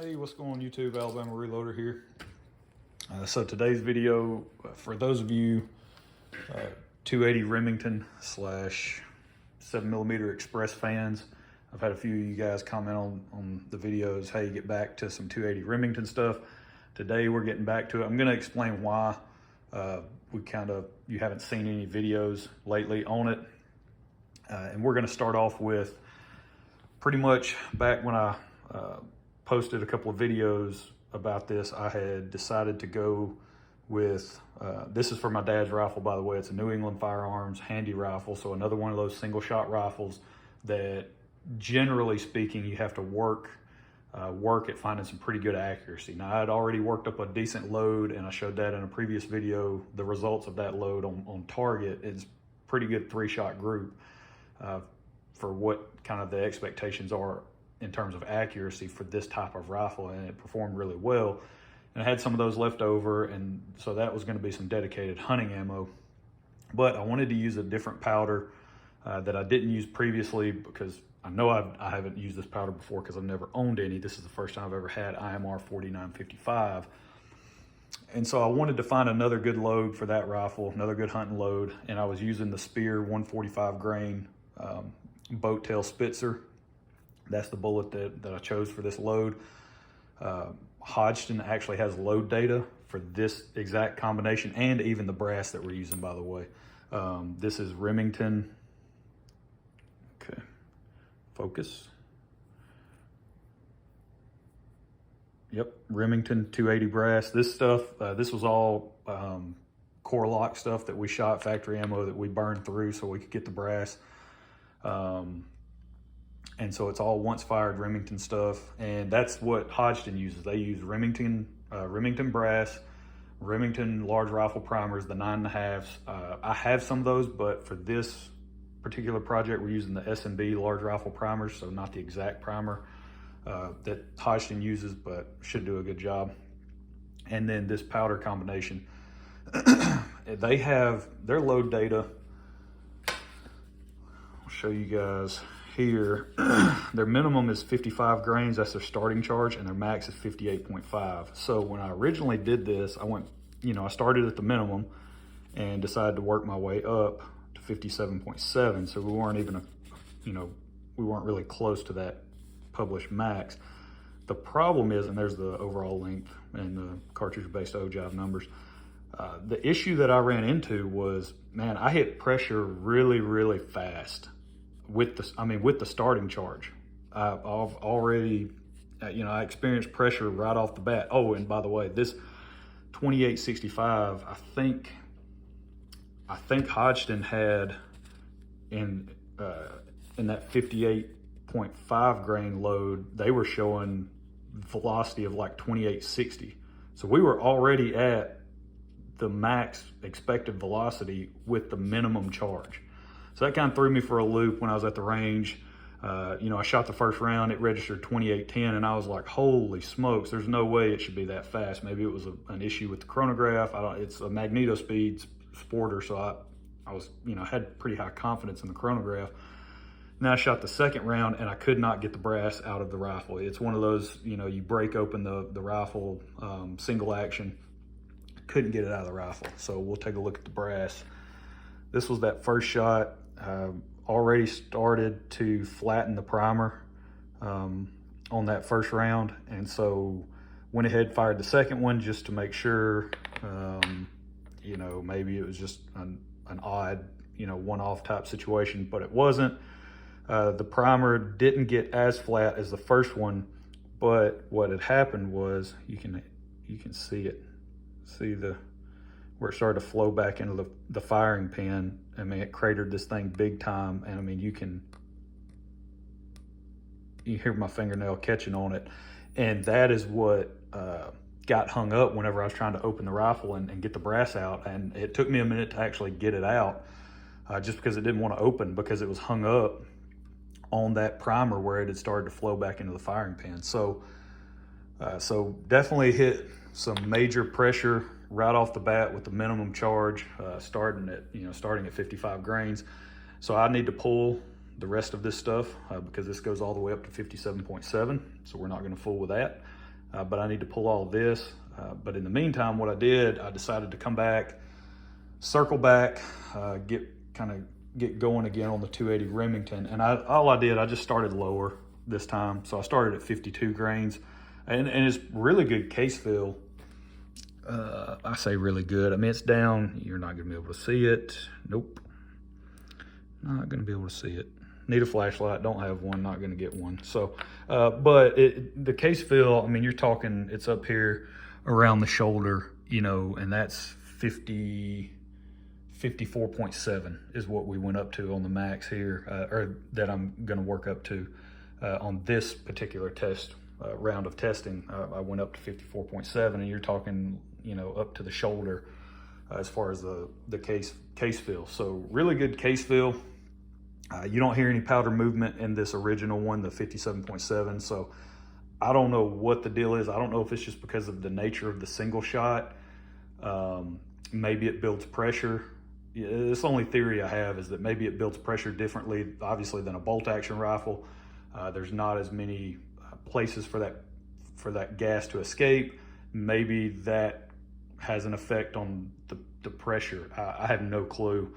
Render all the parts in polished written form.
Hey, what's going on YouTube? Alabama Reloader here. So today's video, for those of you 280 Remington slash 7mm Express fans, I've had a few of you guys comment on the videos, hey, get back to some 280 Remington stuff. Today we're getting back to it. I'm gonna explain why you haven't seen any videos lately on it. And we're gonna start off with pretty much back when I posted a couple of videos about this. I had decided to go with, this is for my dad's rifle, by the way. It's a New England Firearms Handi Rifle. So another one of those single shot rifles that generally speaking, you have to work at finding some pretty good accuracy. Now, I had already worked up a decent load, and I showed that in a previous video. The results of that load on target is pretty good 3-shot group for what kind of the expectations are in terms of accuracy for this type of rifle, and it performed really well. And I had some of those left over, and so that was going to be some dedicated hunting ammo. But I wanted to use a different powder that I didn't use previously, because I know I haven't used this powder before because I've never owned any. This is the first time I've ever had IMR 4955. And so I wanted to find another good load for that rifle, another good hunting load, and I was using the Spear 145 grain boat tail Spitzer. That's the bullet that I chose for this load. Hodgdon actually has load data for this exact combination, and even the brass that we're using, by the way. This is Remington. Okay, focus. Yep, Remington 280 brass. This stuff, this was all core lock stuff that we shot, factory ammo that we burned through so we could get the brass. And so it's all once fired Remington stuff, and that's what Hodgdon uses. They use Remington brass, Remington large rifle primers, the 9.5s. I have some of those, but for this particular project, we're using the S&B large rifle primers, so not the exact primer that Hodgdon uses, but should do a good job. And then this powder combination, they have their load data. I'll show you guys here. Their minimum is 55 grains, that's their starting charge, and their max is 58.5. So when I originally did this, I started at the minimum and decided to work my way up to 57.7. So we weren't even, we weren't really close to that published max. The problem is, and there's the overall length and the cartridge-based ogive numbers. The issue that I ran into was, man, I hit pressure really, really fast with the starting charge. I've already, I experienced pressure right off the bat. Oh, and by the way, this 2865, I think Hodgdon had in that 58.5 grain load, they were showing velocity of like 2860. So we were already at the max expected velocity with the minimum charge. So that kind of threw me for a loop when I was at the range. I shot the first round, it registered 2810, and I was like, holy smokes, there's no way it should be that fast. Maybe it was an issue with the chronograph. It's a magneto speed sporter, so I was, had pretty high confidence in the chronograph. Now I shot the second round, and I could not get the brass out of the rifle. It's one of those, you break open the rifle, single action, couldn't get it out of the rifle. So we'll take a look at the brass. This was that first shot. Already started to flatten the primer on that first round, and so went ahead, fired the second one just to make sure, maybe it was just an odd, one-off type situation, but it wasn't. The primer didn't get as flat as the first one, but what had happened was, you can see it, where it started to flow back into the firing pin. I mean, it cratered this thing big time. And I mean, you hear my fingernail catching on it. And that is what got hung up whenever I was trying to open the rifle and get the brass out. And it took me a minute to actually get it out, just because it didn't want to open, because it was hung up on that primer where it had started to flow back into the firing pin. So definitely hit some major pressure right off the bat with the minimum charge, starting at 55 grains. So I need to pull the rest of this stuff because this goes all the way up to 57.7. So we're not going to fool with that. but I need to pull all this. But in the meantime, what I did, I decided to come back, circle back, get going again on the 280 Remington. And I just started lower this time. So I started at 52 grains, and it's really good case fill. I say really good. I mean, it's down. You're not gonna be able to see it. Nope. Not gonna be able to see it. Need a flashlight, don't have one, not gonna get one. So, but the case fill, I mean, you're talking, it's up here around the shoulder, you know, and that's 54.7 is what we went up to on the max here, or that I'm gonna work up to on this particular test round of testing. I went up to 54.7, and you're talking, you know, up to the shoulder as far as the case fill. So really good case fill. You don't hear any powder movement in this original one, the 57.7. So I don't know what the deal is. I don't know if it's just because of the nature of the single shot. Maybe it builds pressure. It's the only theory I have, is that maybe it builds pressure differently, obviously, than a bolt action rifle. There's not as many places for that gas to escape. Maybe that has an effect on the pressure. I have no clue.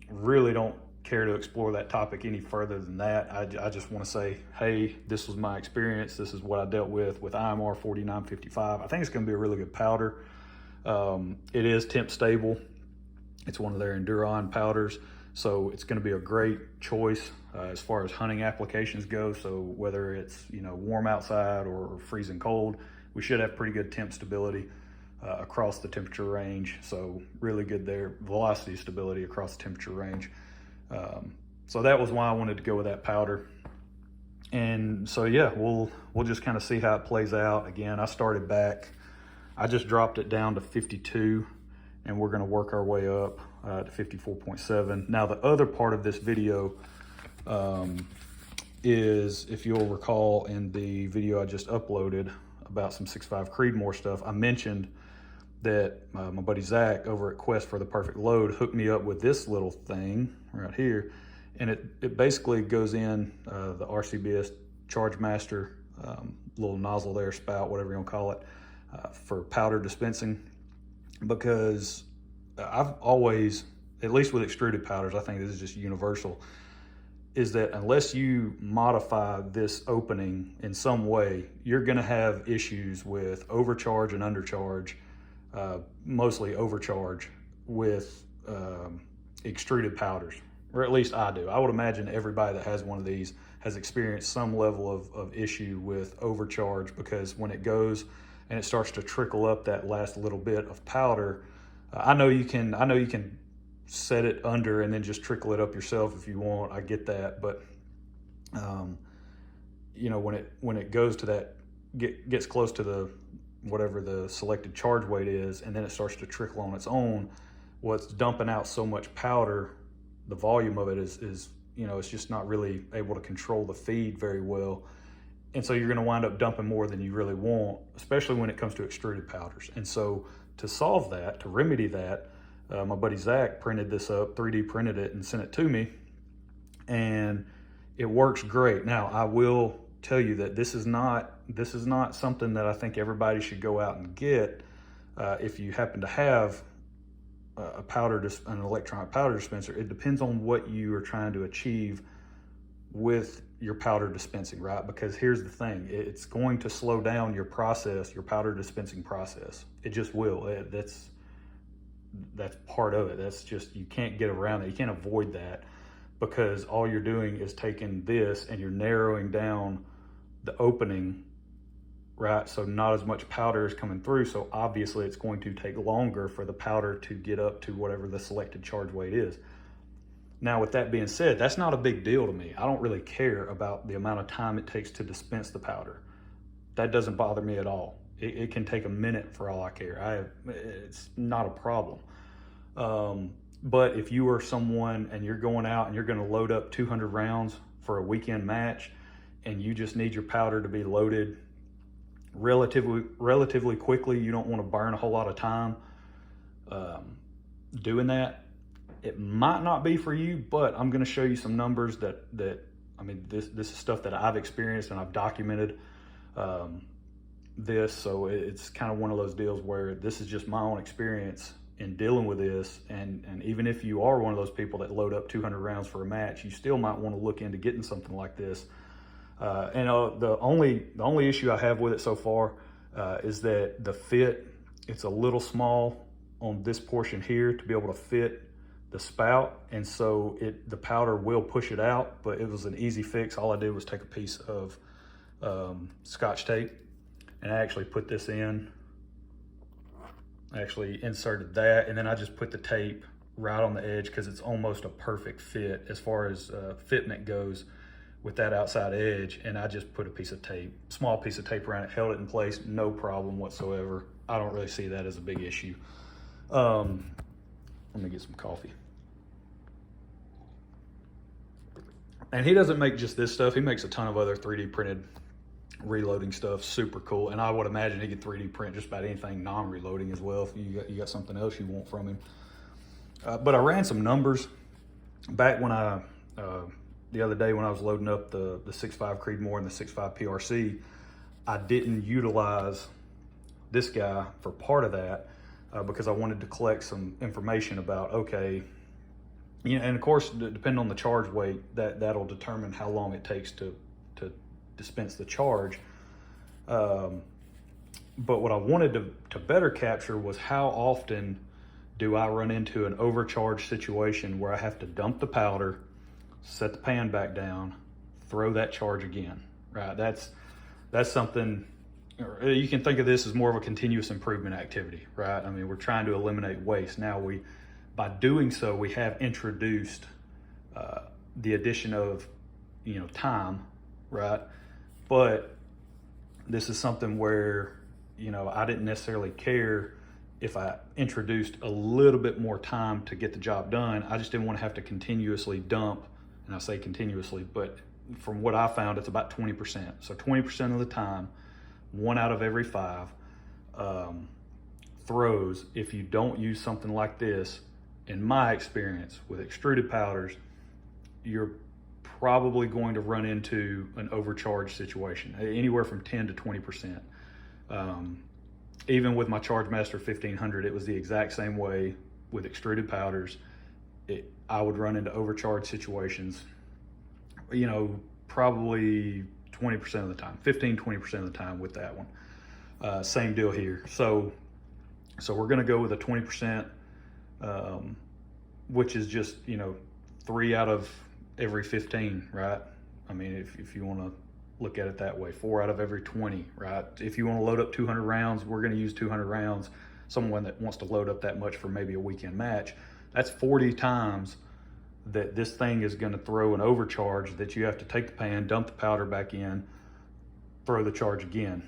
Really don't care to explore that topic any further than that. I just want to say, hey, this was my experience. This is what I dealt with IMR 4955. I think it's going to be a really good powder. It is temp stable. It's one of their Enduron powders, so it's going to be a great choice as far as hunting applications go. So whether it's, you know, warm outside or freezing cold, we should have pretty good temp stability across the temperature range. So really good there. Velocity stability across the temperature range. So that was why I wanted to go with that powder. And so, yeah, we'll just kind of see how it plays out. Again, I started back, I just dropped it down to 52, and we're going to work our way up to 54.7. Now, the other part of this video is, if you'll recall in the video I just uploaded about some 6.5 Creedmoor stuff, I mentioned that my buddy Zach over at Quest for the Perfect Load hooked me up with this little thing right here, and it basically goes in the RCBS Charge Master little nozzle there, spout, whatever you want to call it, for powder dispensing. Because I've always, at least with extruded powders, I think this is just universal, is that unless you modify this opening in some way, you're going to have issues with overcharge and undercharge. Mostly overcharge with extruded powders, or at least I do. I would imagine everybody that has one of these has experienced some level of issue with overcharge, because when it goes and it starts to trickle up that last little bit of powder, I know you can set it under and then just trickle it up yourself if you want. I get that, but you know, when it goes to that, gets close to the whatever the selected charge weight is, and then it starts to trickle on its own, what's dumping out so much powder, the volume of it is, you know, it's just not really able to control the feed very well. And so you're going to wind up dumping more than you really want, especially when it comes to extruded powders. And so to solve that, to remedy that, my buddy Zach printed this up, 3D printed it, and sent it to me, and it works great. Now, I will tell you that this is not something that I think everybody should go out and get if you happen to have an electronic powder dispenser. It depends on what you are trying to achieve with your powder dispensing, right? Because here's the thing, it's going to slow down your process, your powder dispensing process. It just will. That's part of it. That's just, you can't get around it. You can't avoid that, because all you're doing is taking this and you're narrowing down the opening, right? So not as much powder is coming through. So obviously it's going to take longer for the powder to get up to whatever the selected charge weight is. Now, with that being said, that's not a big deal to me. I don't really care about the amount of time it takes to dispense the powder. That doesn't bother me at all. It can take a minute for all I care. It's not a problem. But if you are someone and you're going out and you're going to load up 200 rounds for a weekend match, and you just need your powder to be loaded relatively quickly, you don't want to burn a whole lot of time doing that, it might not be for you. But I'm going to show you some numbers that I mean, this is stuff that I've experienced and I've documented. this, so it's kind of one of those deals where this is just my own experience in dealing with this. And even if you are one of those people that load up 200 rounds for a match, you still might want to look into getting something like this. The only issue I have with it so far is that the fit, it's a little small on this portion here to be able to fit the spout, and so the powder will push it out, but it was an easy fix. All I did was take a piece of Scotch tape, and I actually put this in. I actually inserted that, and then I just put the tape right on the edge because it's almost a perfect fit as far as fitment goes with that outside edge. And I just put a piece of tape, small piece of tape around it, held it in place, no problem whatsoever. I don't really see that as a big issue. Let me get some coffee. And he doesn't make just this stuff. He makes a ton of other 3D printed reloading stuff, super cool. And I would imagine he could 3D print just about anything non-reloading as well if you got something else you want from him. But I ran some numbers back when the other day when I was loading up the 6.5 Creedmoor and the 6.5 PRC. I didn't utilize this guy for part of that because I wanted to collect some information about, okay, you know, and of course, depending on the charge weight, that'll determine how long it takes to dispense the charge. But what I wanted to better capture was how often do I run into an overcharge situation where I have to dump the powder, set the pan back down, throw that charge again, right? That's something, you can think of this as more of a continuous improvement activity, right? I mean, we're trying to eliminate waste. Now by doing so, we have introduced the addition of, you know, time, right? But this is something where, you know, I didn't necessarily care if I introduced a little bit more time to get the job done. I just didn't want to have to continuously dump, and I say continuously, but from what I found, it's about 20%. So 20% of the time, 1 out of every 5 throws, if you don't use something like this, in my experience with extruded powders, you're probably going to run into an overcharge situation, anywhere from 10 to 20%. Even with my Chargemaster 1500, it was the exact same way with extruded powders. I would run into overcharge situations, you know, probably 20% of the time, 15-20% of the time with that one. Same deal here. So we're gonna go with a 20%, which is just, you know, 3 out of every 15, right? I mean, if you wanna look at it that way, 4 out of every 20, right? If you wanna load up 200 rounds, we're gonna use 200 rounds. Someone that wants to load up that much for maybe a weekend match, that's 40 times that this thing is gonna throw an overcharge that you have to take the pan, dump the powder back in, throw the charge again,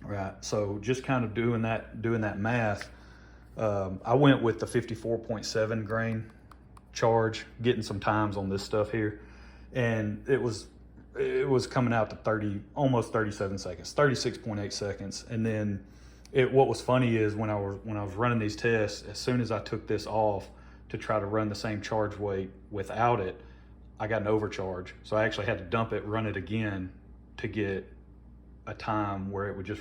right? So just kind of doing that math, I went with the 54.7 grain charge, getting some times on this stuff here, and it was coming out to almost 37 seconds, 36.8 seconds. And then what was funny is when I was running these tests, as soon as I took this off to try to run the same charge weight without it, I got an overcharge. So I actually had to dump it, run it again to get a time where it would just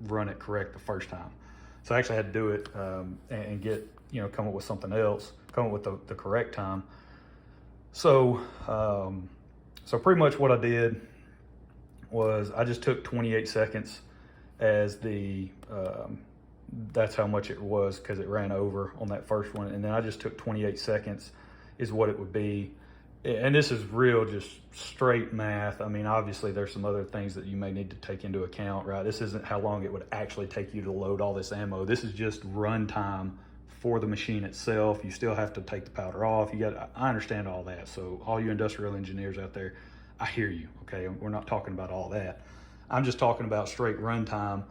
run it correct the first time. So I actually had to do it and get, you know, come up with something else, come up with the correct time. So pretty much what I did was I just took 28 seconds as that's how much it was because it ran over on that first one. And then I just took 28 seconds is what it would be. And this is real, just straight math. I mean, obviously there's some other things that you may need to take into account, right? This isn't how long it would actually take you to load all this ammo. This is just run time for the machine itself. You still have to take the powder off. I understand all that. So all you industrial engineers out there, I hear you, okay? We're not talking about all that. I'm just talking about straight run time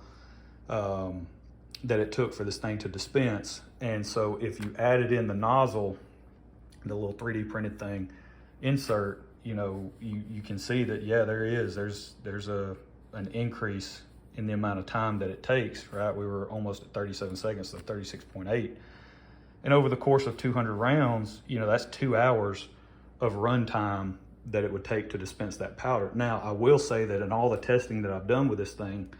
that it took for this thing to dispense. And so if you added in the nozzle, the little 3D printed thing, insert, you know, you can see that, yeah, there's an increase in the amount of time that it takes, right? We were almost at 37 seconds, so 36.8. And over the course of 200 rounds, you know, that's 2 hours of run time that it would take to dispense that powder. Now, I will say that in all the testing that I've done with this thing,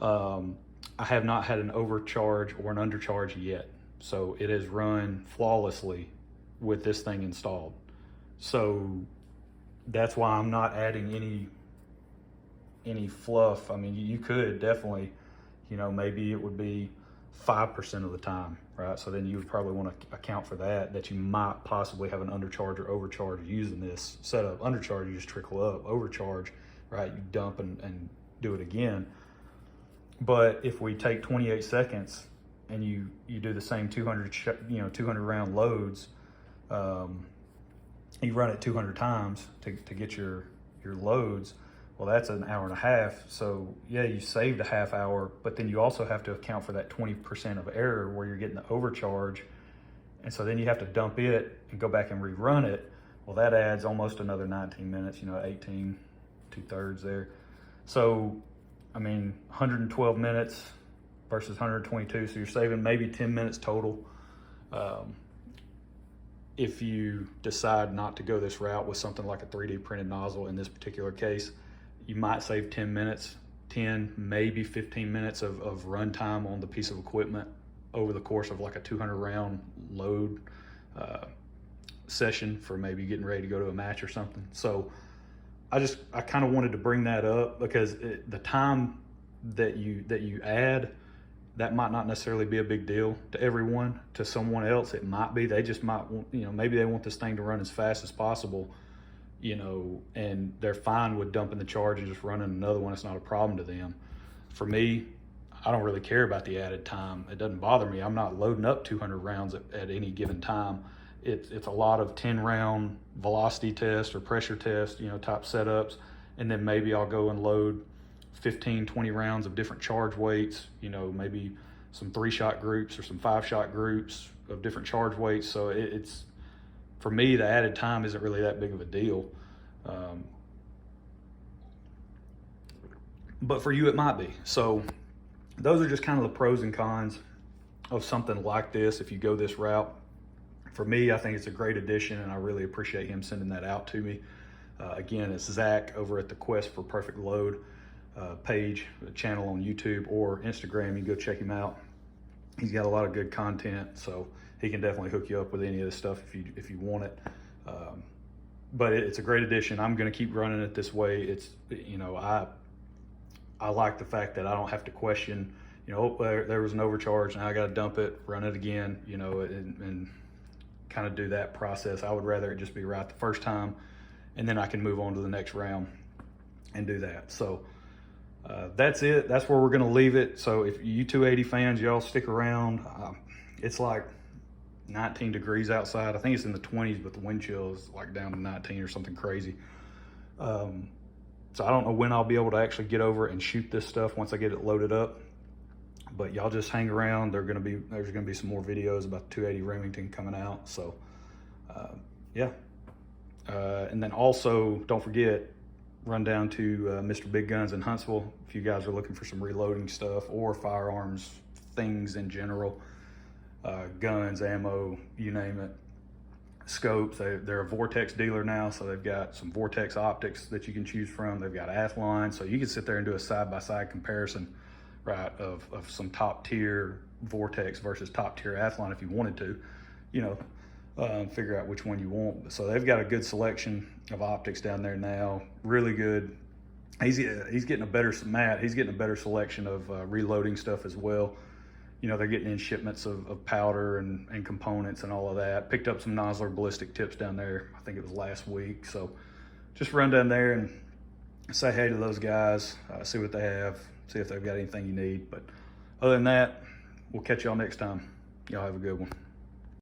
I have not had an overcharge or an undercharge yet. So it has run flawlessly with this thing installed. So that's why I'm not adding any fluff. I mean, you could definitely, you know, maybe it would be 5% of the time, right? So then you would probably want to account for that you might possibly have an undercharge or overcharge using this setup. Undercharge, you just trickle up. Overcharge, right, you dump and do it again. But if we take 28 seconds and you do the same 200 round loads, you run it 200 times to get your loads, well, that's an hour and a half. So yeah, you saved a half hour, but then you also have to account for that 20% of error where you're getting the overcharge. And so then you have to dump it and go back and rerun it. Well, that adds almost another 19 minutes, 18, 2/3 there. So, I mean, 112 minutes versus 122. So you're saving maybe 10 minutes total. If you decide not to go this route with something like a 3D printed nozzle in this particular case, you might save 10 minutes, 10, maybe 15 minutes of run time on the piece of equipment over the course of like a 200 round load session for maybe getting ready to go to a match or something. So I kind of wanted to bring that up because the time that you add, that might not necessarily be a big deal to everyone. To someone else, it might be. They just might want, maybe they want this thing to run as fast as possible, and they're fine with dumping the charge and just running another one. It's not a problem to them. For me, I don't really care about the added time. It doesn't bother me. I'm not loading up 200 rounds at any given time. It's a lot of 10 round velocity test or pressure test, type setups. And then maybe I'll go and load 15, 20 rounds of different charge weights, maybe some 3-shot groups or some 5-shot groups of different charge weights. So it's, for me, the added time isn't really that big of a deal. But for you, it might be. So those are just kind of the pros and cons of something like this if you go this route. For me, I think it's a great addition, and I really appreciate him sending that out to me. Again, it's Zach over at the Quest for Perfect Load page, channel on YouTube or Instagram. You can go check him out. He's got a lot of good content, so he can definitely hook you up with any of this stuff if you want it. But it's a great addition. I'm going to keep running it this way. It's, I like the fact that I don't have to question, there was an overcharge, now I got to dump it, run it again, and kind of do that process. I would rather it just be right the first time, and then I can move on to the next round and do that. So that's it. That's where we're going to leave it. So if you 280 fans, y'all stick around. It's like 19 degrees outside. I think it's in the 20s, but the wind chill is like down to 19 or something crazy. So I don't know when I'll be able to actually get over and shoot this stuff once I get it loaded up. But y'all just hang around. There's gonna be some more videos about the 280 Remington coming out. So yeah. And then also, don't forget, run down to Mr. Big Guns in Huntsville if you guys are looking for some reloading stuff or firearms things in general. Guns, ammo, you name it. Scopes, they're a Vortex dealer now, so they've got some Vortex optics that you can choose from. They've got Athlon, so you can sit there and do a side-by-side comparison, right, of some top-tier Vortex versus top-tier Athlon if you wanted to, figure out which one you want. So they've got a good selection of optics down there now, really good. He's getting a better selection of reloading stuff as well. They're getting in shipments of powder and components and all of that. Picked up some nozzler ballistic tips down there, I think it was last week. So just run down there and say hey to those guys, see what they have, see if they've got anything you need. But other than that, we'll catch y'all next time. Y'all have a good one.